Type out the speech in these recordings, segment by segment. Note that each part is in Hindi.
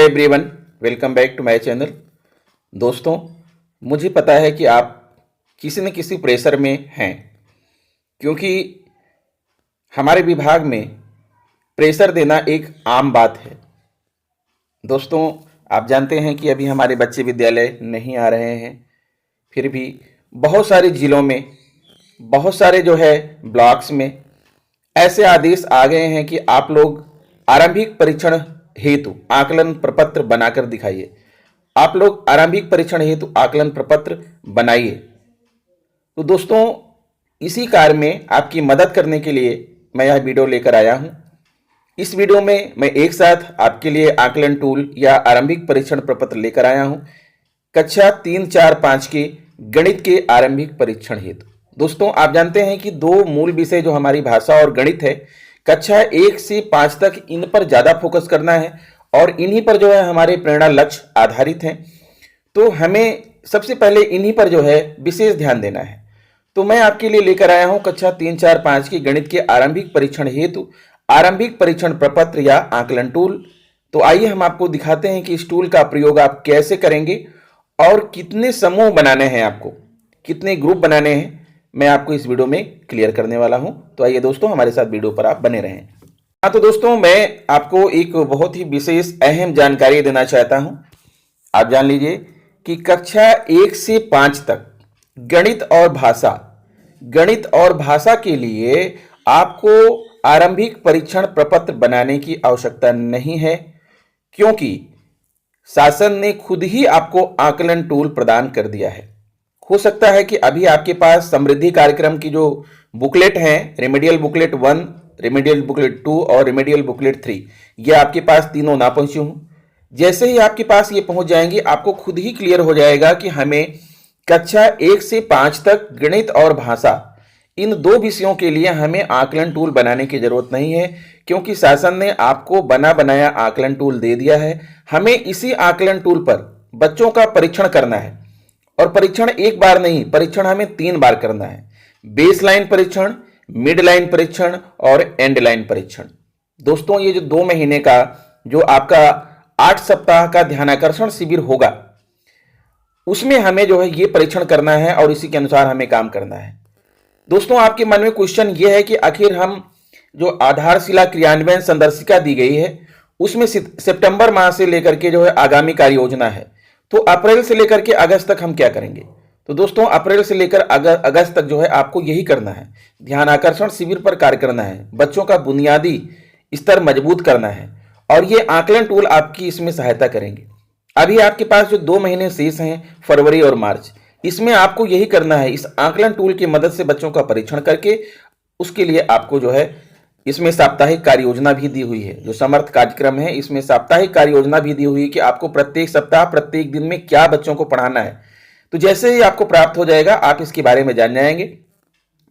Everyone, welcome back to my channel. दोस्तों, मुझे पता है कि आप किसी न किसी प्रेशर में हैं, क्योंकि हमारे विभाग में प्रेशर देना एक आम बात है। दोस्तों, आप जानते हैं कि अभी हमारे बच्चे विद्यालय नहीं आ रहे हैं, फिर भी बहुत सारे जिलों में, बहुत सारे ब्लॉक्स में ऐसे आदेश आ गए हैं कि आप लोग आरंभिक परीक्षण हेतु आकलन प्रपत्र बनाकर दिखाइए। आप लोग आरंभिक परीक्षण हेतु आकलन प्रपत्र बनाइए। तो दोस्तों, इसी कार्य में आपकी मदद करने के लिए मैं यह वीडियो लेकर आया हूं। इस वीडियो में मैं एक साथ आपके लिए आकलन टूल या आरंभिक परीक्षण प्रपत्र लेकर आया हूं कक्षा 3, 4, 5 के गणित के आरंभिक परीक्षण हेतु। दोस्तों, आप जानते हैं कि दो मूल विषय जो हमारी भाषा और गणित है, कक्षा 1 से 5 तक इन पर ज़्यादा फोकस करना है और इन्हीं पर हमारे प्रेरणा लक्ष्य आधारित हैं। तो हमें सबसे पहले इन्हीं पर विशेष ध्यान देना है। तो मैं आपके लिए लेकर आया हूं कक्षा 3, 4, 5 की गणित के आरंभिक परीक्षण हेतु आरंभिक परीक्षण प्रपत्र या आकलन टूल। तो आइए हम आपको दिखाते हैं कि इस टूल का प्रयोग आप कैसे करेंगे और कितने समूह बनाने हैं, आपको कितने ग्रुप बनाने हैं, मैं आपको इस वीडियो में क्लियर करने वाला हूं। तो आइए दोस्तों, हमारे साथ वीडियो पर आप बने रहें। हाँ, तो दोस्तों, मैं आपको एक बहुत ही विशेष अहम जानकारी देना चाहता हूं। आप जान लीजिए कि कक्षा 1 से 5 तक गणित और भाषा के लिए आपको आरंभिक परीक्षण प्रपत्र बनाने की आवश्यकता नहीं है, क्योंकि शासन ने खुद ही आपको आकलन टूल प्रदान कर दिया है। हो सकता है कि अभी आपके पास समृद्धि कार्यक्रम की जो बुकलेट हैं, रेमेडियल बुकलेट 1, रेमेडियल बुकलेट 2 और रेमेडियल बुकलेट 3, ये आपके पास तीनों ना पहुंची हों। जैसे ही आपके पास ये पहुंच जाएंगे, आपको खुद ही क्लियर हो जाएगा कि हमें कक्षा 1 से 5 तक गणित और भाषा, इन दो विषयों के लिए हमें आकलन टूल बनाने की जरूरत नहीं है, क्योंकि शासन ने आपको बना बनाया आकलन टूल दे दिया है। हमें इसी आकलन टूल पर बच्चों का परीक्षण करना है, और परीक्षण एक बार नहीं, परीक्षण हमें 3 बार करना है। बेस लाइन परीक्षण, मिड लाइन परीक्षण और एंड लाइन परीक्षण। दोस्तों, ये जो 2 महीने का जो आपका 8 सप्ताह का ध्यानाकर्षण शिविर होगा, उसमें हमें ये परीक्षण करना है और इसी के अनुसार हमें काम करना है। दोस्तों, आपके मन में क्वेश्चन ये है कि आखिर हम जो आधारशिला क्रियान्वयन संदर्शिका दी गई है, उसमें सितंबर माह से लेकर के आगामी कार्य योजना है, तो अप्रैल से लेकर के अगस्त तक हम क्या करेंगे? तो दोस्तों, अप्रैल से लेकर अगस्त तक आपको यही करना है, ध्यान आकर्षण शिविर पर कार्य करना है, बच्चों का बुनियादी स्तर मजबूत करना है, और ये आकलन टूल आपकी इसमें सहायता करेंगे। अभी आपके पास जो 2 महीने शेष हैं, फरवरी और मार्च, इसमें आपको यही करना है। इस आकलन टूल की मदद से बच्चों का परीक्षण करके उसके लिए आपको इसमें साप्ताहिक कार्य योजना भी दी हुई है। जो समर्थ कार्यक्रम है, इसमें साप्ताहिक कार्य योजना भी दी हुई है कि आपको प्रत्येक सप्ताह, प्रत्येक दिन में क्या बच्चों को पढ़ाना है। तो जैसे ही आपको प्राप्त हो जाएगा, आप इसके बारे में जान जाएंगे।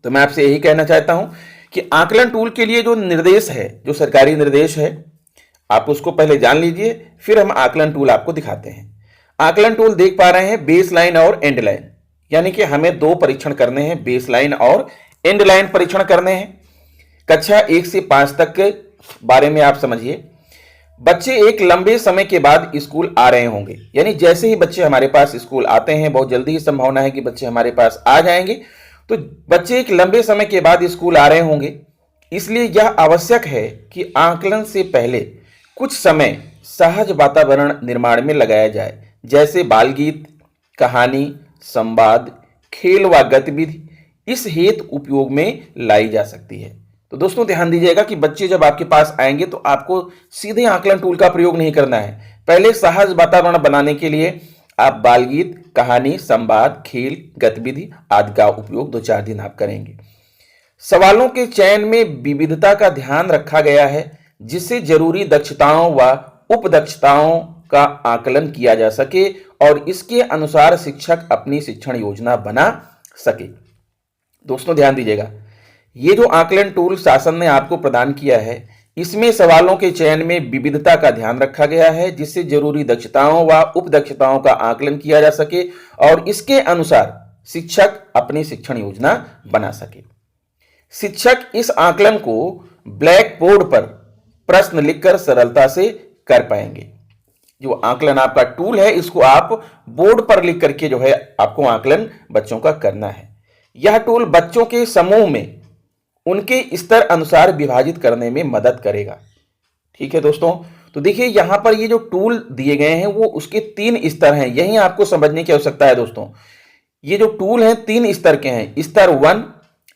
तो मैं आपसे यही कहना चाहता हूं कि आकलन टूल के लिए जो निर्देश है, जो सरकारी निर्देश है, आप उसको पहले जान लीजिए, फिर हम आकलन टूल आपको दिखाते हैं। आकलन टूल देख पा रहे हैं, बेस लाइन और एंड लाइन, यानी कि हमें 2 परीक्षण करने हैं, बेस लाइन और एंड लाइन परीक्षण करने हैं। कक्षा 1 से 5 तक के बारे में आप समझिए। बच्चे एक लंबे समय के बाद स्कूल आ रहे होंगे, यानी जैसे ही बच्चे हमारे पास स्कूल आते हैं, बहुत जल्दी ही संभावना है कि बच्चे हमारे पास आ जाएंगे। तो बच्चे एक लंबे समय के बाद स्कूल आ रहे होंगे, इसलिए यह आवश्यक है कि आकलन से पहले कुछ समय सहज वातावरण निर्माण में लगाया जाए, जैसे बाल गीत, कहानी, संवाद, खेल व गतिविधि इस हेतु उपयोग में लाई जा सकती है। तो दोस्तों, ध्यान दीजिएगा कि बच्चे जब आपके पास आएंगे तो आपको सीधे आकलन टूल का प्रयोग नहीं करना है। पहले सहज वातावरण बनाने के लिए आप बाल गीत, कहानी, संवाद, खेल, गतिविधि आदि का उपयोग 2-4 दिन आप करेंगे। सवालों के चयन में विविधता का ध्यान रखा गया है, जिससे जरूरी दक्षताओं व उपदक्षताओं का आकलन किया जा सके और इसके अनुसार शिक्षक अपनी शिक्षण योजना बना सके। दोस्तों, ध्यान दीजिएगा, ये जो आकलन टूल शासन ने आपको प्रदान किया है, इसमें सवालों के चयन में विविधता का ध्यान रखा गया है, जिससे जरूरी दक्षताओं व उपदक्षताओं का आकलन किया जा सके और इसके अनुसार शिक्षक अपनी शिक्षण योजना बना सके। शिक्षक इस आकलन को ब्लैक बोर्ड पर प्रश्न लिखकर सरलता से कर पाएंगे। जो आकलन आपका टूल है, इसको आप बोर्ड पर लिख करके जो है आपको आकलन बच्चों का करना है। यह टूल बच्चों के समूह में उनके स्तर अनुसार विभाजित करने में मदद करेगा। ठीक है दोस्तों, तो देखिए यहां पर ये जो टूल दिए गए हैं वो उसके 3 स्तर हैं, यही आपको समझने की आवश्यकता है दोस्तों। ये जो टूल हैं 3 स्तर के हैं, स्तर 1,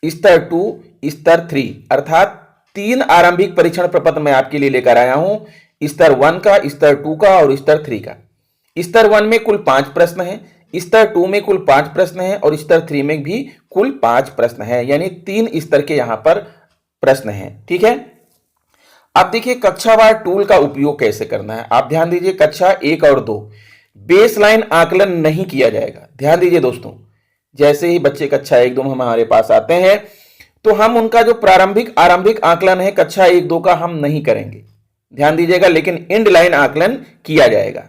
स्तर 2, स्तर 3, अर्थात 3 आरंभिक परीक्षण प्रपत्र मैं आपके लिए लेकर आया हूं, स्तर 1 का, स्तर 2 का और स्तर 3 का। स्तर 1 में कुल 5 प्रश्न हैं, स्तर 2 में कुल 5 प्रश्न हैं और स्तर 3 में भी कुल 5 प्रश्न हैं, यानी 3 स्तर के यहां पर प्रश्न हैं। ठीक है, अब देखिए कक्षावार टूल का उपयोग कैसे करना है। आप ध्यान दीजिए, कक्षा 1 और 2 बेसलाइन आकलन नहीं किया जाएगा। ध्यान दीजिए दोस्तों, जैसे ही बच्चे कक्षा 1 2 में हमारे पास आते हैं तो हम उनका जो आरंभिक आकलन है कक्षा 1 2 का हम नहीं करेंगे, ध्यान दीजिएगा, लेकिन एंड लाइन आकलन किया जाएगा।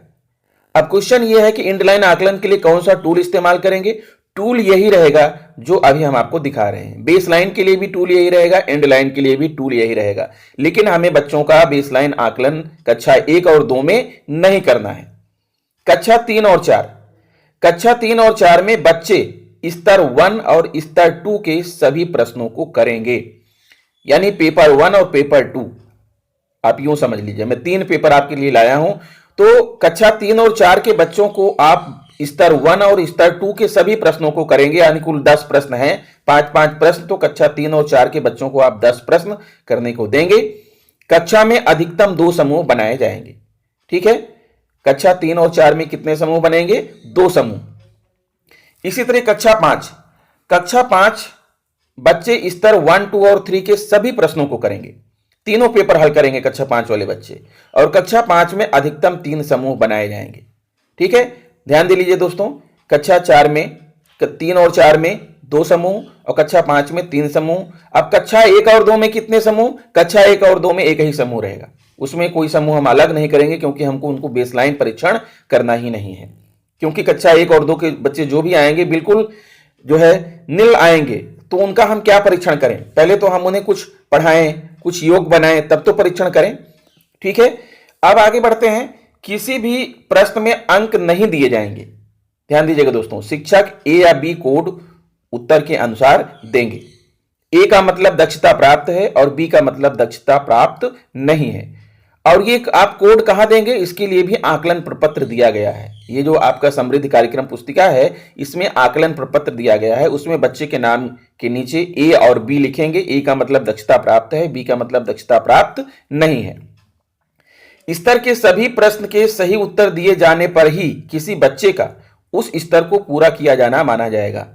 अब क्वेश्चन यह है कि एंड लाइन आकलन के लिए कौन सा टूल इस्तेमाल करेंगे। टूल यही रहेगा जो अभी हम आपको दिखा रहे हैं। बेस लाइन के लिए भी टूल यही रहेगा, एंड लाइन के लिए भी टूल यही रहेगा, लेकिन हमें बच्चों का बेस लाइन आकलन कक्षा 1 और 2 में नहीं करना है। कक्षा 3 और 4 में बच्चे स्तर 1 और स्तर 2 के सभी प्रश्नों को करेंगे, यानी पेपर 1 और पेपर 2। आप यूं समझ लीजिए, मैं 3 पेपर आपके लिए लाया हूं, तो कक्षा 3 और 4 के बच्चों को आप स्तर 1 और स्तर 2 के सभी प्रश्नों को करेंगे, यानी कुल 10 प्रश्न हैं, 5-5 प्रश्न, तो कक्षा 3 और 4 के बच्चों को आप 10 प्रश्न करने को देंगे। कक्षा में अधिकतम 2 समूह बनाए जाएंगे। ठीक है, कक्षा 3 और 4 में कितने समूह बनेंगे, 2 समूह। इसी तरह कक्षा 5 बच्चे स्तर 1 2 और 3 के सभी प्रश्नों को करेंगे, तीनों पेपर हल करेंगे कक्षा 5 वाले बच्चे, और कक्षा 5 में अधिकतम 3 समूह बनाए जाएंगे। ठीक है, ध्यान दे लीजिए दोस्तों, कक्षा 4 में 3 और 4 में 2 समूह और कक्षा 5 में 3 समूह। अब कक्षा 1 और 2 में कितने समूह, कक्षा 1 और 2 में एक ही समूह रहेगा, उसमें कोई समूह हम अलग नहीं करेंगे, क्योंकि हमको उनको बेसलाइन परीक्षण करना ही नहीं है। क्योंकि कक्षा 1 और 2 के बच्चे जो भी आएंगे बिल्कुल जो है निल आएंगे, तो उनका हम क्या परीक्षण करें, पहले तो हम उन्हें कुछ पढ़ाएं, कुछ योग बनाएं, तब तो परीक्षण करें। ठीक है, अब आगे बढ़ते हैं। किसी भी प्रश्न में अंक नहीं दिए जाएंगे। ध्यान दीजिएगा दोस्तों, शिक्षक ए या बी कोड उत्तर के अनुसार देंगे। ए का मतलब दक्षता प्राप्त है और बी का मतलब दक्षता प्राप्त नहीं है। और ये आप कोड कहां देंगे, इसके लिए भी आकलन प्रपत्र दिया गया है। ये जो आपका समृद्धि कार्यक्रम पुस्तिका है, इसमें आकलन प्रपत्र दिया गया है, उसमें बच्चे के नाम के नीचे ए और बी लिखेंगे। ए का मतलब दक्षता प्राप्त है, बी का मतलब दक्षता प्राप्त नहीं है। स्तर के सभी प्रश्न के सही उत्तर दिए जाने पर ही किसी बच्चे का उस स्तर को पूरा किया जाना माना जाएगा।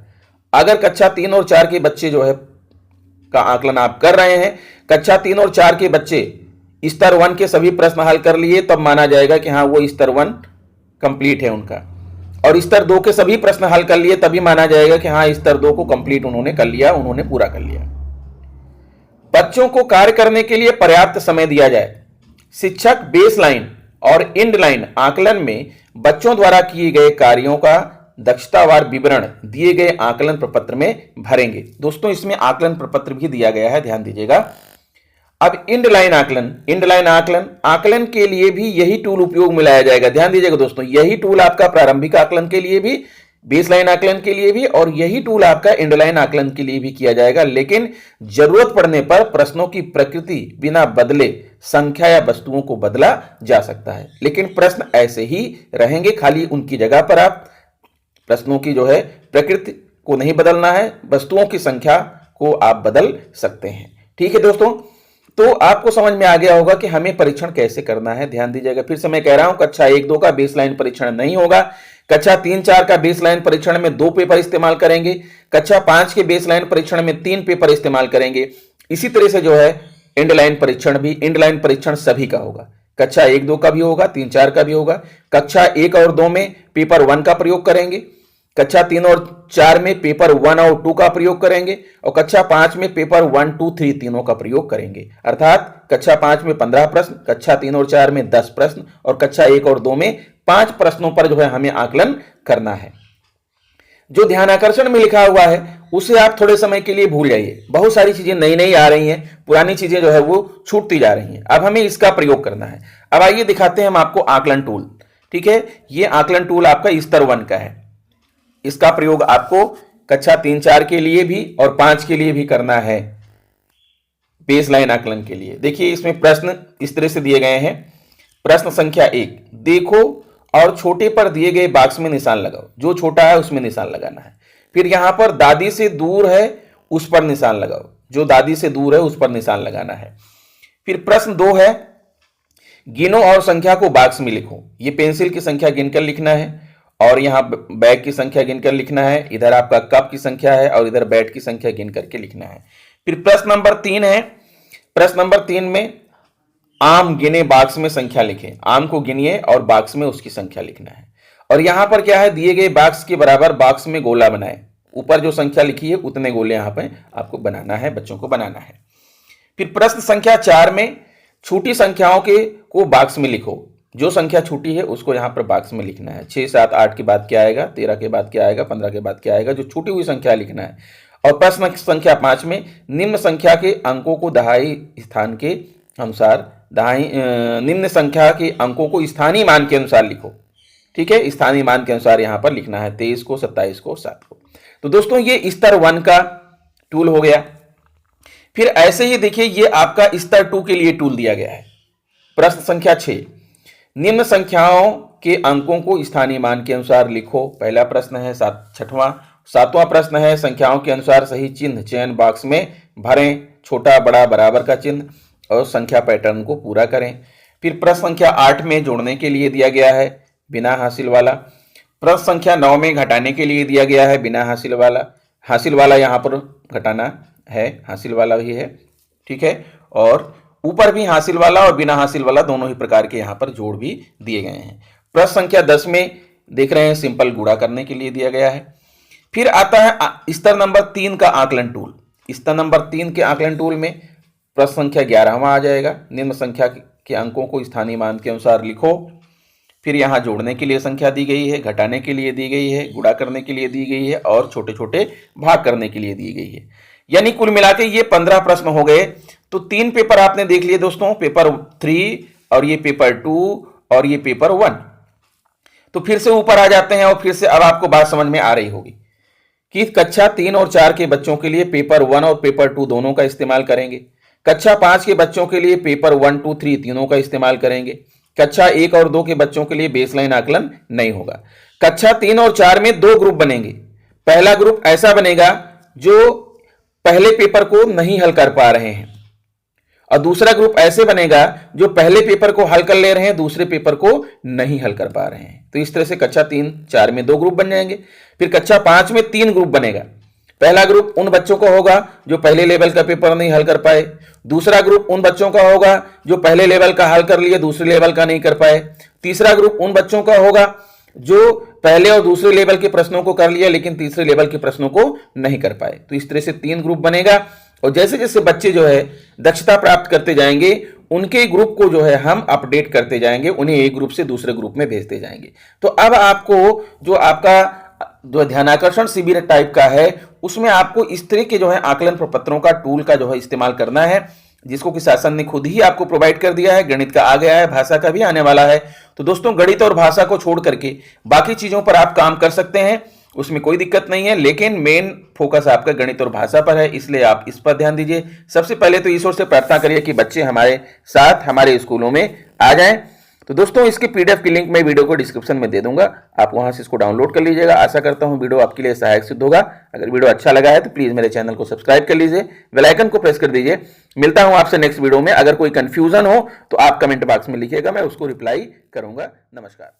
अगर कक्षा 3 और 4 के बच्चे जो है का आकलन आप कर रहे हैं, कक्षा 3 और 4 के बच्चे स्तर 1 के सभी प्रश्न हल कर लिए, तब माना जाएगा कि हाँ वो स्तर 1 कंप्लीट है उनका, और स्तर 2 के सभी प्रश्न हल कर लिए तभी माना जाएगा कि हाँ स्तर 2 को कंप्लीट उन्होंने कर लिया, उन्होंने पूरा कर लिया। बच्चों को कार्य करने के लिए पर्याप्त समय दिया जाए। शिक्षक बेसलाइन और एंड लाइन आकलन में बच्चों द्वारा किए गए कार्यों का दक्षतावार विवरण दिए गए आकलन प्रपत्र में भरेंगे। दोस्तों इसमें आकलन प्रपत्र भी दिया गया है, ध्यान दीजिएगा। अब एंड लाइन आकलन के लिए भी यही टूल उपयोग में लाया जाएगा। ध्यान दीजिएगा दोस्तों, यही टूल आपका प्रारंभिक आकलन के लिए भी, बेसलाइन आकलन के लिए भी, और यही टूल आपका एंड लाइन आकलन के लिए भी किया जाएगा। लेकिन जरूरत पड़ने पर प्रश्नों की प्रकृति बिना बदले संख्या या वस्तुओं को बदला जा सकता है, लेकिन प्रश्न ऐसे ही रहेंगे, खाली उनकी जगह पर आप प्रश्नों की जो है प्रकृति को नहीं बदलना है, वस्तुओं की संख्या को आप बदल सकते हैं। ठीक है दोस्तों, तो आपको समझ में आ गया होगा कि हमें परीक्षण कैसे करना है। ध्यान दीजिएगा, फिर से मैं कह रहा हूं, कक्षा 1 2 का बेसलाइन परीक्षण नहीं होगा। कक्षा 3 4 का बेसलाइन परीक्षण में 2 पेपर इस्तेमाल करेंगे। कक्षा 5 के बेसलाइन परीक्षण में 3 पेपर इस्तेमाल करेंगे। इसी तरह से जो है एंड लाइन परीक्षण सभी का होगा। कक्षा 1 2 का भी होगा, 3 4 का भी होगा। कक्षा 1 और 2 में पेपर 1 का प्रयोग करेंगे, कक्षा 3 और 4 में पेपर 1 और 2 का प्रयोग करेंगे, और कक्षा 5 में पेपर 1 2 3 तीनों का प्रयोग करेंगे। अर्थात कक्षा 5 में 15 प्रश्न, कक्षा 3 और 4 में 10 प्रश्न, और कक्षा 1 और 2 में 5 प्रश्नों पर जो है हमें आकलन करना है। जो ध्यान आकर्षण में लिखा हुआ है उसे आप थोड़े समय के लिए भूल जाइए। बहुत सारी चीजें नई नई आ रही हैं, पुरानी चीजें जो है वो छूटती जा रही हैं। अब हमें इसका प्रयोग करना है। अब आइए दिखाते हैं हम आपको आकलन टूल। ठीक है, ये आकलन टूल आपका स्तर 1 का है। इसका प्रयोग आपको कक्षा 3-4 के लिए भी और 5 के लिए भी करना है, बेसलाइन आकलन के लिए। देखिए इसमें प्रश्न इस तरह से दिए गए हैं। प्रश्न संख्या 1, देखो और छोटे पर दिए गए बॉक्स में निशान लगाओ। जो छोटा है उसमें निशान लगाना है। फिर यहां पर दादी से दूर है उस पर निशान लगाओ। जो दादी से दूर है उस पर निशान लगाना है। फिर प्रश्न 2 है, गिनो और संख्या को बॉक्स में लिखो। ये पेंसिल की संख्या गिनकर लिखना है और यहाँ बैग की संख्या गिनकर लिखना है। इधर आपका कप की संख्या है और इधर बैट की संख्या गिन करके लिखना है। फिर प्रश्न नंबर 3 है। प्रश्न नंबर 3 में आम गिने बॉक्स में संख्या लिखें। आम को गिनिए और बॉक्स में उसकी संख्या लिखना है। और यहां पर क्या है, दिए गए बॉक्स के बराबर बॉक्स में गोला बनाए। ऊपर जो संख्या लिखी है उतने गोले यहां पर आपको बनाना है, बच्चों को बनाना है। फिर प्रश्न संख्या 4 में छोटी संख्याओं को बॉक्स में लिखो। जो संख्या छोटी है उसको यहां पर बॉक्स में लिखना है। 6, 7, 8 के बाद क्या आएगा, 13 के बाद क्या आएगा, 15 के बाद क्या आएगा, जो छूटी हुई संख्या लिखना है। और प्रश्न संख्या 5 में निम्न संख्या के अंकों को दहाई स्थान के अनुसार निम्न संख्या के अंकों को स्थानीय मान के अनुसार लिखो। ठीक है, स्थानीय मान के अनुसार यहां पर लिखना है, 23 को, 27 को, 7 को। तो दोस्तों ये स्तर 1 का टूल हो गया। फिर ऐसे ही देखिए ये आपका स्तर 2 के लिए टूल दिया गया है। प्रश्न संख्या 6, निम्न संख्याओं के अंकों को स्थानीय मान के अनुसार लिखो। पहला प्रश्न है। 7वां प्रश्न है, संख्याओं के अनुसार सही चिन्ह चयन बॉक्स में भरें। छोटा बड़ा बराबर का चिन्ह और संख्या पैटर्न को पूरा करें। फिर प्रश्न संख्या 8 में जोड़ने के लिए दिया गया है बिना हासिल वाला। प्रश्न संख्या 9 में घटाने के लिए दिया गया है बिना हासिल वाला। हासिल वाला यहाँ पर घटाना है, हासिल वाला भी है। ठीक है, और ऊपर भी हासिल वाला और बिना हासिल वाला दोनों ही प्रकार के यहाँ पर जोड़ भी दिए गए हैं। प्रश्न संख्या 10 में देख रहे हैं सिंपल गुणा करने के लिए दिया गया है। फिर आता है स्तर नंबर 3 का आकलन टूल। स्तर नंबर 3 के आकलन टूल में प्रश्न संख्या 11वां आ जाएगा। निम्न संख्या के अंकों को स्थानीय मान के अनुसार लिखो। फिर यहाँ जोड़ने के लिए संख्या दी गई है, घटाने के लिए दी गई है, गुणा करने के लिए दी गई है और छोटे छोटे भाग करने के लिए दी गई है। यानी कुल मिला के ये 15 प्रश्न हो गए। तो 3 पेपर आपने देख लिए दोस्तों, पेपर 3 और ये पेपर 2 और ये पेपर 1। तो फिर से ऊपर आ जाते हैं और फिर से अब आपको बात समझ में आ रही होगी कि कक्षा 3 और 4 के बच्चों के लिए पेपर 1 और पेपर 2 दोनों का इस्तेमाल करेंगे। कक्षा 5 के बच्चों के लिए पेपर 1, 2, 3 तीनों का इस्तेमाल करेंगे। कक्षा 1 और 2 के बच्चों के लिए बेसलाइन आकलन नहीं होगा। कक्षा 3 और 4 में 2 ग्रुप बनेंगे। पहला ग्रुप ऐसा बनेगा जो पहले पेपर को नहीं हल कर पा रहे हैं और दूसरा ग्रुप ऐसे बनेगा जो पहले पेपर को हल कर ले रहे हैं, दूसरे पेपर को नहीं हल कर पा रहे हैं। तो इस तरह से कक्षा 3, 4 में 2 ग्रुप बन जाएंगे। फिर कक्षा 5 में 3 ग्रुप बनेगा। पहला ग्रुप उन बच्चों का होगा जो पहले लेवल का पेपर नहीं हल कर पाए। दूसरा ग्रुप उन बच्चों का होगा जो पहले लेवल का हल कर लिए, दूसरे लेवल का नहीं कर पाए। तीसरा ग्रुप उन बच्चों का होगा जो पहले और दूसरे लेवल के प्रश्नों को कर लिया लेकिन तीसरे लेवल के प्रश्नों को नहीं कर पाए। तो इस तरह से 3 ग्रुप बनेगा और जैसे जैसे बच्चे जो है दक्षता प्राप्त करते जाएंगे उनके ग्रुप को जो है हम अपडेट करते जाएंगे, उन्हें एक ग्रुप से दूसरे ग्रुप में भेजते जाएंगे। तो अब आपको जो आपका जो ध्यानाकर्षण शिविर टाइप का है उसमें आपको इस तरह के जो है आकलन प्रपत्रों का टूल का जो है इस्तेमाल करना है, जिसको कि शासन ने खुद ही आपको प्रोवाइड कर दिया है। गणित का आ गया है, भाषा का भी आने वाला है। तो दोस्तों गणित और भाषा को छोड़ करके बाकी चीजों पर आप काम कर सकते हैं, उसमें कोई दिक्कत नहीं है, लेकिन मेन फोकस आपका गणित और भाषा पर है, इसलिए आप इस पर ध्यान दीजिए। सबसे पहले तो ईश्वर से प्रार्थना करिए कि बच्चे हमारे साथ हमारे स्कूलों में आ जाएं। तो दोस्तों इसके पीडीएफ की लिंक मैं वीडियो को डिस्क्रिप्शन में दे दूंगा, आप वहां से इसको डाउनलोड कर लीजिएगा। आशा करता हूं वीडियो आपके लिए सहायक सिद्ध होगा। अगर वीडियो अच्छा लगा है तो प्लीज मेरे चैनल को सब्सक्राइब कर लीजिए, बेल आइकन को प्रेस कर दीजिए। मिलता हूं आपसे नेक्स्ट वीडियो में। अगर कोई कंफ्यूजन हो तो आप कमेंट बॉक्स में लिखिएगा, मैं उसको रिप्लाई करूंगा। नमस्कार।